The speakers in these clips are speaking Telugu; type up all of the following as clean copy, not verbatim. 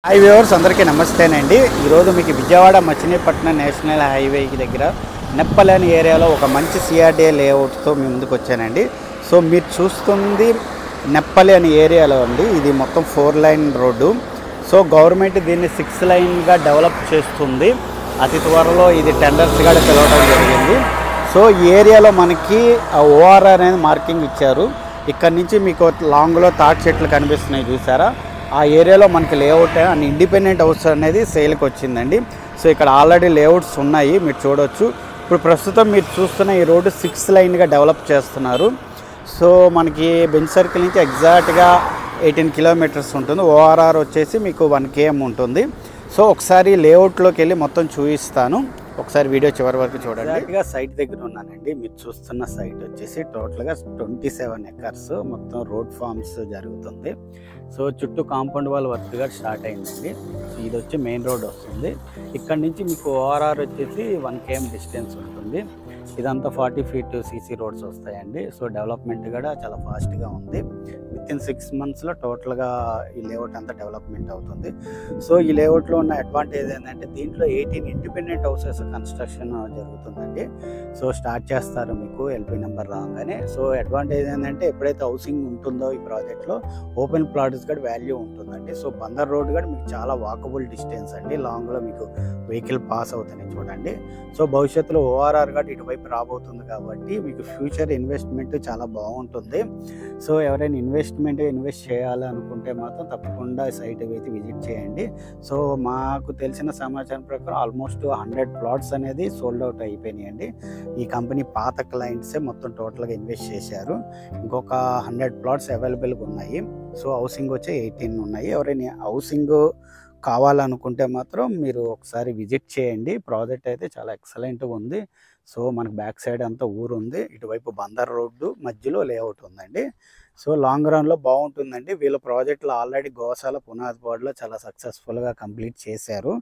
హాయ్ వ్యూవర్స్ అందరికీ నమస్తేనండి. ఈరోజు మీకు విజయవాడ మచిలీపట్నం నేషనల్ హైవేకి దగ్గర నెప్పల్ అనే ఏరియాలో ఒక మంచి సిఆర్డీఏ లేఅవుట్తో మీ ముందుకు వచ్చానండి. సో మీరు చూస్తుంది నెప్పల్ అనే ఏరియాలో అండి. ఇది మొత్తం 4 లైన్ రోడ్డు. సో గవర్నమెంట్ దీన్ని 6 లైన్గా డెవలప్ చేస్తుంది. అతి త్వరలో ఇది టెండర్స్ కూడా పిలవడం జరిగింది. సో ఈ ఏరియాలో మనకి ఓఆర్ఆర్ అనేది మార్కింగ్ ఇచ్చారు. ఇక్కడ నుంచి మీకు లాంగ్లో తాటి చెట్లు కనిపిస్తున్నాయి చూసారా. ఆ ఏరియాలో మనకి లేఅవుట్ అండ్ ఇండిపెండెంట్ హౌస్ అనేది సేల్కి వచ్చిందండి. సో ఇక్కడ ఆల్రెడీ లేఅవుట్స్ ఉన్నాయి, మీరు చూడవచ్చు. ఇప్పుడు ప్రస్తుతం మీరు చూస్తున్న ఈ రోడ్డు 6 లైన్గా డెవలప్ చేస్తున్నారు. సో మనకి బెంచ్ సర్కిల్ నుంచి ఎగ్జాక్ట్గా 18 కిలోమీటర్స్ ఉంటుంది. ఓఆర్ఆర్ వచ్చేసి మీకు 1 km ఉంటుంది. సో ఒకసారి లేఅవుట్లోకి వెళ్ళి మొత్తం చూపిస్తాను. ఒకసారి వీడియో చివరి వరకు చూడండి. ఎగ్జాక్ట్గా సైట్ దగ్గర ఉన్నానండి. మీరు చూస్తున్న సైట్ వచ్చేసి టోటల్గా 27 ఎకర్స్ మొత్తం రోడ్ ఫార్మ్స్ జరుగుతుంది. సో చుట్టూ కాంపౌండ్ వాల్ వర్క్ కూడా స్టార్ట్ అయిందండి. సో ఇది వచ్చి మెయిన్ రోడ్ వస్తుంది. ఇక్కడ నుంచి మీకు ఓఆర్ఆర్ వచ్చేసి 1 km డిస్టెన్స్ ఉంటుంది. ఇదంతా 40 feet సీసీ రోడ్స్ వస్తాయండి. సో డెవలప్మెంట్ కూడా చాలా ఫాస్ట్గా ఉంది. వితిన్ 6 monthsలో టోటల్గా ఈ లేఅవుట్ అంతా డెవలప్మెంట్ అవుతుంది. సో ఈ లేఅవుట్లో ఉన్న అడ్వాంటేజ్ ఏంటంటే దీంట్లో 18 ఇండిపెండెంట్ హౌసెస్ కన్స్ట్రక్షన్ జరుగుతుందండి. సో స్టార్ట్ చేస్తారు మీకు ఎల్పీ నెంబర్ రాగానే. సో అడ్వాంటేజ్ ఏంటంటే ఎప్పుడైతే హౌసింగ్ ఉంటుందో ఈ ప్రాజెక్ట్లో ఓపెన్ ప్లాట్స్ కూడా వాల్యూ ఉంటుందండి. సో బందర్ రోడ్ కూడా మీకు చాలా వాకబుల్ డిస్టెన్స్ అండి. లాంగ్లో మీకు వెహికల్ పాస్ అవుతాయి చూడండి. సో భవిష్యత్తులో ఓఆర్ఆర్ కూడా ఇటువైపు రాబోతుంది కాబట్టి మీకు ఫ్యూచర్ ఇన్వెస్ట్మెంట్ చాలా బాగుంటుంది. సో ఎవరైనా ఇన్వెస్ట్ చేయాలనుకుంటే మాత్రం తప్పకుండా సైట్ అయితే విజిట్ చేయండి. సో మాకు తెలిసిన సమాచారం ప్రకారం ఆల్మోస్ట్ 100 plots అనేది సోల్డ్ అవుట్ అయిపోయినాయండి. ఈ కంపెనీ పాత క్లయింట్సే మొత్తం టోటల్గా ఇన్వెస్ట్ చేశారు. ఇంకొక 100 plots అవైలబుల్గా ఉన్నాయి. సో హౌసింగ్ వచ్చి 18 ఉన్నాయి. ఎవరైనా హౌసింగ్ కావాలనుకుంటే మాత్రం మీరు ఒకసారి విజిట్ చేయండి. ప్రాజెక్ట్ అయితే చాలా ఎక్సలెంట్గా ఉంది. సో మనకు బ్యాక్ సైడ్ అంతా ఊరు ఉంది, ఇటువైపు బందర్ రోడ్డు మధ్యలో లేఅవుట్ ఉందండి. సో లాంగ్ రన్లో బాగుంటుందండి. వీళ్ళ ప్రాజెక్టులు ఆల్రెడీ గోశాల పునాదిపాడులో చాలా సక్సెస్ఫుల్గా కంప్లీట్ చేశారు.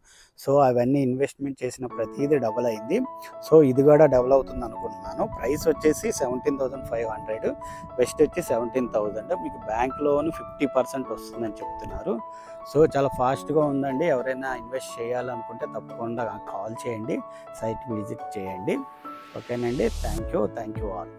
సో అవన్నీ ఇన్వెస్ట్మెంట్ చేసిన ప్రతిదీ డబుల్ అయింది. సో ఇది కూడా డబుల్ అవుతుంది అనుకుంటున్నాను. ప్రైస్ వచ్చేసి 17,500, బెస్ట్ వచ్చి 17,000. మీకు బ్యాంక్ లోన్ 50% వస్తుందని చెప్తున్నారు. సో చాలా ఫాస్ట్గా ఉందండి. ఎవరైనా ఇన్వెస్ట్ చేయాలనుకుంటే తప్పకుండా కాల్ చేయండి, సైట్ విజిట్ చేయండి. ఓకేనండి. Thank you all.